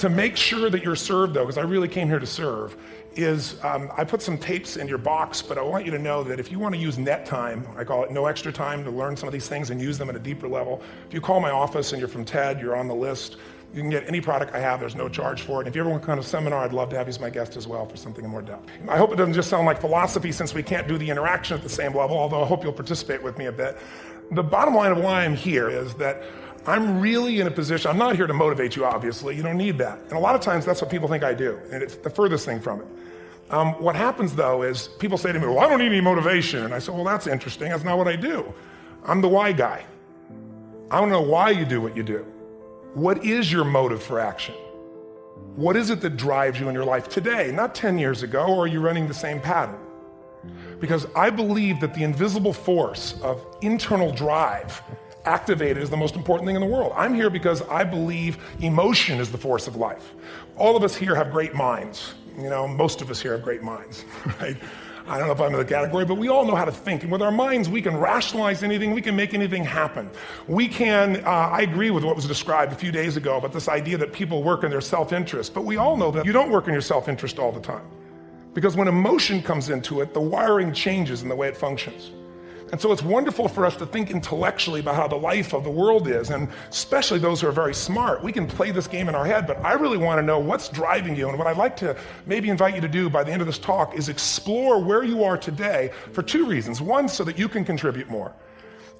To make sure that you're served, though, because I really came here to serve, is I put some tapes in your box, but I want you to know that if you want to use net time, I call it no extra time, to learn some of these things and use them at a deeper level, if you call my office and you're from TED, you're on the list, you can get any product I have, there's no charge for it. And if you ever want to come to a seminar, I'd love to have you as my guest as well for something in more depth. I hope it doesn't just sound like philosophy since we can't do the interaction at the same level, although I hope you'll participate with me a bit. The bottom line of why I'm here is that I'm really in a position, I'm not here to motivate you, obviously, you don't need that. And a lot of times that's what people think I do, and it's the furthest thing from it. What happens though is people say to me, well, I don't need any motivation. And I say, well, that's interesting, that's not what I do. I'm the why guy. I want to know why you do what you do. What is your motive for action? What is it that drives you in your life today, not 10 years ago, or are you running the same pattern? Because I believe that the invisible force of internal drive activated is the most important thing in the world. I'm here because I believe emotion is the force of life. All of us here have great minds. You know, most of us here have great minds, right? I don't know if I'm in the category, but we all know how to think. And with our minds, we can rationalize anything. We can make anything happen. We can, I agree with what was described a few days ago about this idea that people work in their self-interest. But we all know that you don't work in your self-interest all the time. Because when emotion comes into it, the wiring changes in the way it functions. And so it's wonderful for us to think intellectually about how the life of the world is, and especially those who are very smart. We can play this game in our head, but I really want to know what's driving you. And what I'd like to maybe invite you to do by the end of this talk is explore where you are today for two reasons. One, so that you can contribute more.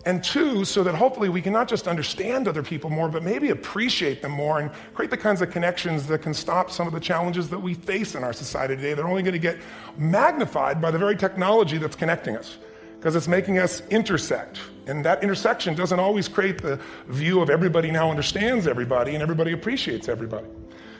And two, so that hopefully we can not just understand other people more, but maybe appreciate them more and create the kinds of connections that can stop some of the challenges that we face in our society today. They're only going to get magnified by the very technology that's connecting us, because it's making us intersect. And that intersection doesn't always create the view of everybody now understands everybody and everybody appreciates everybody.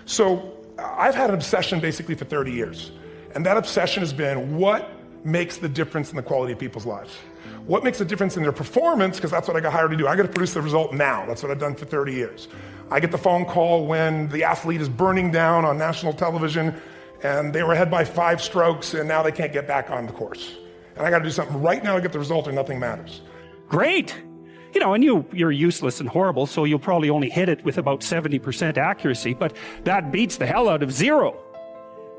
So I've had an obsession basically for 30 years. And that obsession has been what makes the difference in the quality of people's lives? What makes a difference in their performance? Because that's what I got hired to do. I got to produce the result now. That's what I've done for 30 years. I get the phone call when the athlete is burning down on national television and they were ahead by 5 strokes and now they can't get back on the course. And I got to do something right now to get the result or nothing matters. Great. You know, and you're useless and horrible, so you'll probably only hit it with about 70% accuracy, but that beats the hell out of 0.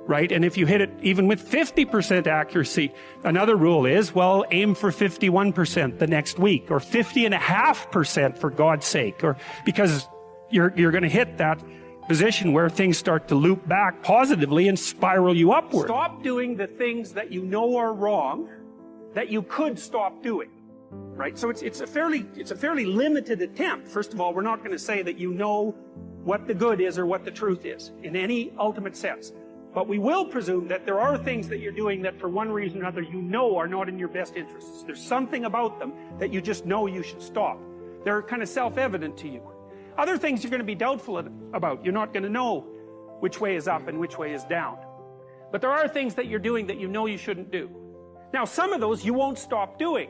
Right? And if you hit it even with 50% accuracy, another rule is, well, aim for 51% the next week, or 50.5% for God's sake, or because you're going to hit that position where things start to loop back positively and spiral you upward. Stop doing the things that you know are wrong that you could stop doing. Right? So it's a fairly limited attempt. First of all, we're not going to say that you know what the good is or what the truth is in any ultimate sense. But we will presume that there are things that you're doing that for one reason or another you know are not in your best interests. There's something about them that you just know you should stop. They're kind of self-evident to you. Other things you're going to be doubtful about. You're not going to know which way is up and which way is down. But there are things that you're doing that you know you shouldn't do. Now, some of those you won't stop doing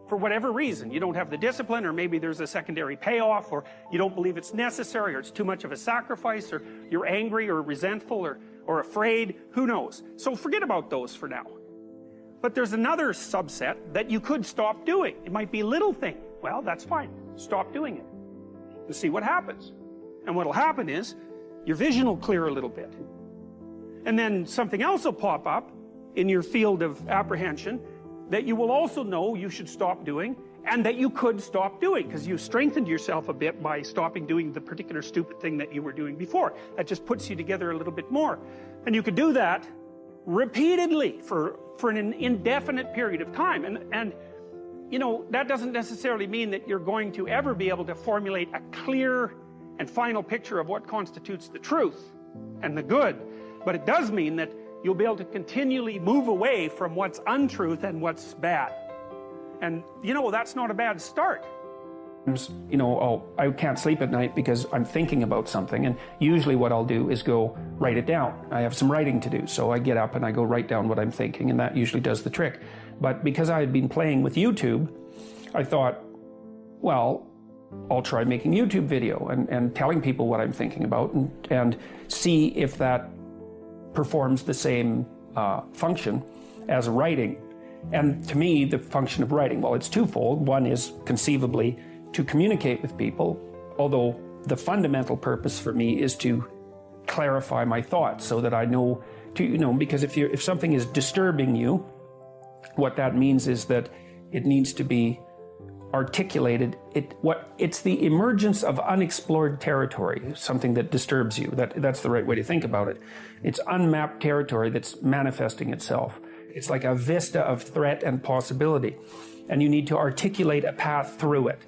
for whatever reason. You don't have the discipline, or maybe there's a secondary payoff, or you don't believe it's necessary, or it's too much of a sacrifice, or you're angry or resentful or afraid, who knows. So forget about those for now. But there's another subset that you could stop doing. It might be a little thing. Well, that's fine. Stop doing it and see what happens. And what'll happen is your vision will clear a little bit. And then something else will pop up in your field of apprehension that you will also know you should stop doing, and that you could stop doing, because you strengthened yourself a bit by stopping doing the particular stupid thing that you were doing before. That just puts you together a little bit more. And you could do that repeatedly for an indefinite period of time. And you know, that doesn't necessarily mean that you're going to ever be able to formulate a clear and final picture of what constitutes the truth and the good. But it does mean that you'll be able to continually move away from what's untruth and what's bad. And, you know, that's not a bad start. You know, I can't sleep at night because I'm thinking about something, and usually what I'll do is go write it down. I have some writing to do, so I get up and I go write down what I'm thinking, and that usually does the trick. But because I had been playing with YouTube, I thought, well, I'll try making YouTube video and telling people what I'm thinking about, and see if that performs the same function as writing. And to me, the function of writing, well, it's twofold. One is conceivably to communicate with people, although the fundamental purpose for me is to clarify my thoughts so that I know to, because if something is disturbing you, what that means is that it needs to be articulated. It's the emergence of unexplored territory, something that disturbs you. That's the right way to think about it. It's unmapped territory that's manifesting itself. It's like a vista of threat and possibility, and you need to articulate a path through it.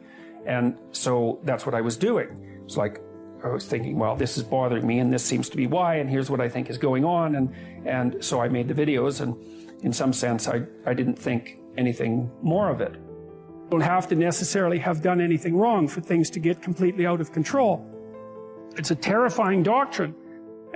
And so that's what I was doing. It's like I was thinking, well, this is bothering me, and this seems to be why, and here's what I think is going on, and so I made the videos, and in some sense, I didn't think anything more of it. You don't have to necessarily have done anything wrong for things to get completely out of control. It's a terrifying doctrine,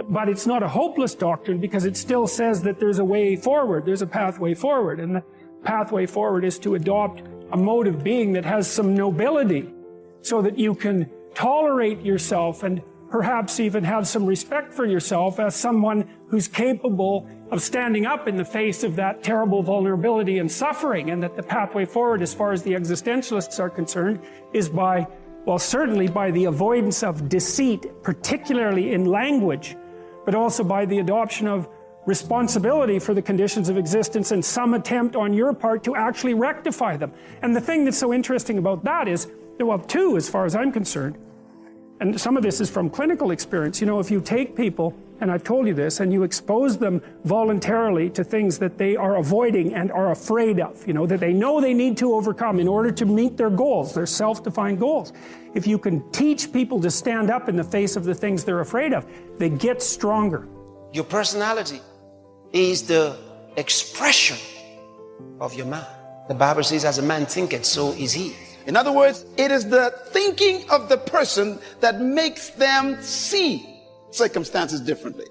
but it's not a hopeless doctrine because it still says that there's a way forward, there's a pathway forward, and the pathway forward is to adopt a mode of being that has some nobility so that you can tolerate yourself and perhaps even have some respect for yourself as someone who's capable of standing up in the face of that terrible vulnerability and suffering, and that the pathway forward, as far as the existentialists are concerned, is certainly by the avoidance of deceit, particularly in language, but also by the adoption of responsibility for the conditions of existence and some attempt on your part to actually rectify them. And the thing that's so interesting about that is, well, two, as far as I'm concerned, and some of this is from clinical experience, if you take people, and I've told you this, and you expose them voluntarily to things that they are avoiding and are afraid of, that they know they need to overcome in order to meet their goals, their self-defined goals. If you can teach people to stand up in the face of the things they're afraid of, they get stronger. Your personality is the expression of your mind. The Bible says, as a man thinketh, so is he. In other words, it is the thinking of the person that makes them see circumstances differently.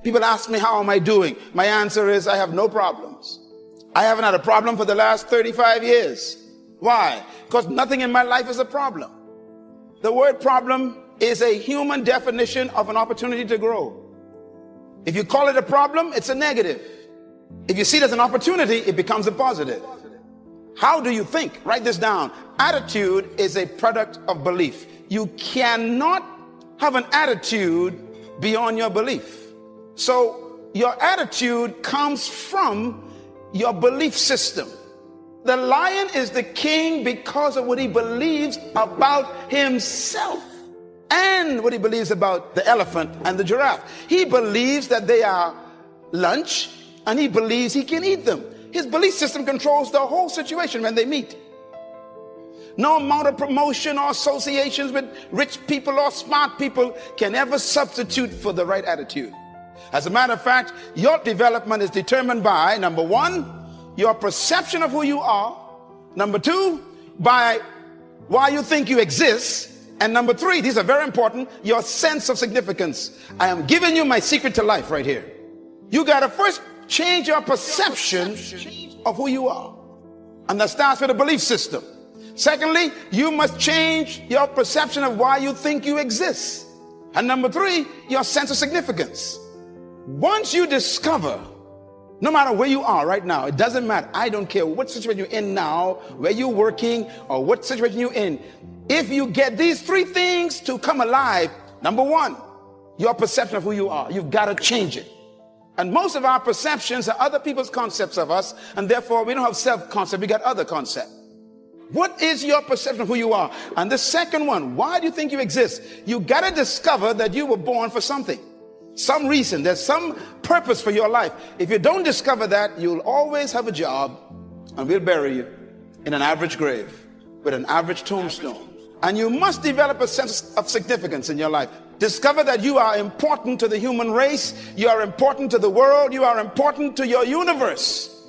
People ask me, how am I doing? My answer is, I have no problems. I haven't had a problem for the last 35 years. Why? Because nothing in my life is a problem. The word problem is a human definition of an opportunity to grow. If you call it a problem, it's a negative. If you see it as an opportunity, it becomes a positive. How do you think? Write this down. Attitude is a product of belief. You cannot have an attitude beyond your belief. So your attitude comes from your belief system. The lion is the king because of what he believes about himself and what he believes about the elephant and the giraffe. He believes that they are lunch, and he believes he can eat them. His belief system controls the whole situation when they meet. No amount of promotion or associations with rich people or smart people can ever substitute for the right attitude. As a matter of fact, your development is determined by, number one, your perception of who you are. Number two, by why you think you exist. And number three, these are very important, your sense of significance. I am giving you my secret to life right here. You got to first change your perception of who you are. And that starts with a belief system. Secondly, you must change your perception of why you think you exist. And number three, your sense of significance. Once you discover, no matter where you are right now, it doesn't matter. I don't care what situation you're in now, where you're working, or what situation you're in. If you get these three things to come alive, number one, your perception of who you are. You've got to change it. And most of our perceptions are other people's concepts of us, and therefore we don't have self-concept, we got other concept. What is your perception of who you are? And the second one, why do you think you exist? You got to discover that you were born for something, some reason. There's some purpose for your life. If you don't discover that, you'll always have a job, and we'll bury you in an average grave with an average tombstone. And you must develop a sense of significance in your life. Discover that you are important to the human race. You are important to the world. You are important to your universe.